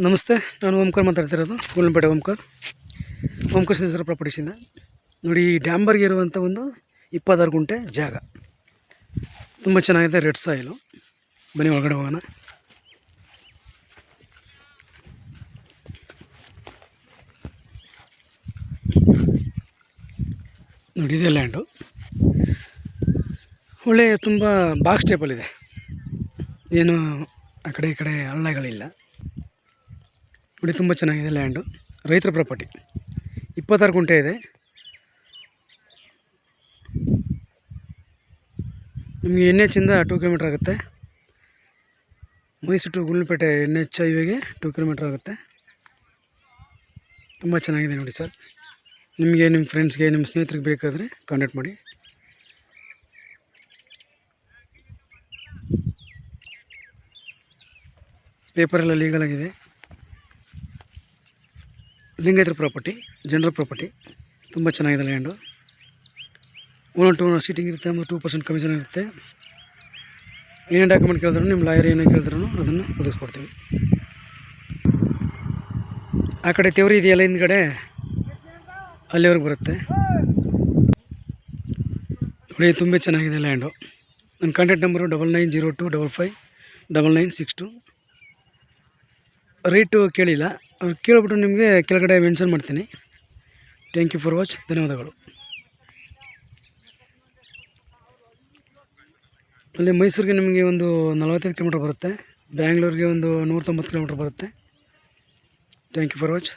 ನಮಸ್ತೆ, ನಾನು ಓಂಕಾರ್ ಮಾತಾಡ್ತಿರೋದು. ಗುಲ್ಪೇಟೆ ಓಂಕಾರ್ ಸಿದ್ದೇಶ್ವರ ಪ್ರಾಪರ್ಟೀಸಿಂದ. ನೋಡಿ, ಈ ಡ್ಯಾಂಬರ್ಗೆ ಇರುವಂಥ ಒಂದು 26 ಗುಂಟೆ ಜಾಗ ತುಂಬ ಚೆನ್ನಾಗಿದೆ. Red soil. ಬನ್ನಿ ಒಳಗಡೆ ಹೋಗೋಣ. ನೋಡಿ, ಇದೇ ಲ್ಯಾಂಡು. ಒಳ್ಳೆ ತುಂಬ ಬಾಕ್ಸ್ ಟೈಪಲ್ಲಿದೆ. ಏನು ಆ ಕಡೆ ಈ ಕಡೆ ಹಳ್ಳಗಳಿಲ್ಲ. ನೋಡಿ, ತುಂಬ ಚೆನ್ನಾಗಿದೆ ಲ್ಯಾಂಡು. ರೈತರ ಪ್ರಾಪರ್ಟಿ. 26 ಗುಂಟೆ ಇದೆ. ನಿಮಗೆ NH ಇಂದ 2 ಕಿಲೋಮೀಟ್ರ್ ಆಗುತ್ತೆ. ಮೈಸೂರು ಟು ಗುಂಡ್ಲುಪೇಟೆ NH ಹೈವೇಗೆ 2 ಕಿಲೋಮೀಟ್ರ್ ಆಗುತ್ತೆ. ತುಂಬ ಚೆನ್ನಾಗಿದೆ ನೋಡಿ ಸರ್. ನಿಮಗೆ, ನಿಮ್ಮ ಫ್ರೆಂಡ್ಸ್ಗೆ, ನಿಮ್ಮ ಸ್ನೇಹಿತರಿಗೆ ಬೇಕಾದರೆ ಕಾಂಟ್ಯಾಕ್ಟ್ ಮಾಡಿ. ಪೇಪರೆಲ್ಲ ಲೀಗಲ್ ಆಗಿದೆ. ಲಿಂಗಾಯತರ ಪ್ರಾಪರ್ಟಿ, ಜನರಲ್ ಪ್ರಾಪರ್ಟಿ. ತುಂಬ ಚೆನ್ನಾಗಿದೆ ಲ್ಯಾಂಡು. 1-2 ಸೀಟಿಂಗ್ ಇರುತ್ತೆ, ಮತ್ತು 2% ಕಮಿಷನ್ ಇರುತ್ತೆ. ಏನೇ ಡಾಕ್ಯುಮೆಂಟ್ ಕೇಳಿದ್ರು, ನಿಮ್ಮ ಲಾಯರ್ ಏನೇ ಕೇಳಿದ್ರು ಅದನ್ನು ಒದಗಿಸ್ಕೊಡ್ತೀವಿ. ಆ ಕಡೆ ತೆವರಿ ಇದೆಯಲ್ಲ ಹಿಂದ್ಗಡೆ, ಅಲ್ಲಿವರೆಗೆ ಬರುತ್ತೆ ನೋಡಿ. ತುಂಬ ಚೆನ್ನಾಗಿದೆ ಲ್ಯಾಂಡು. ನನ್ನ ಕಾಂಟ್ಯಾಕ್ಟ್ ನಂಬರು 9902559962. ರೇಟು ಕೇಳಿಲ್ಲ, ಅವ್ರು ಕೇಳಿಬಿಟ್ಟು ನಿಮಗೆ ಕೆಳಗಡೆ ಮೆನ್ಷನ್ ಮಾಡ್ತೀನಿ. Thank you for watch. ಧನ್ಯವಾದಗಳು. ಅಲ್ಲಿ ಮೈಸೂರಿಗೆ ನಿಮಗೆ ಒಂದು 45 ಕಿಲೋಮೀಟ್ರ್ ಬರುತ್ತೆ. ಬ್ಯಾಂಗ್ಳೂರಿಗೆ ಒಂದು 190 ಕಿಲೋಮೀಟ್ರ್ ಬರುತ್ತೆ. Thank you for watch.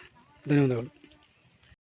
ಧನ್ಯವಾದಗಳು.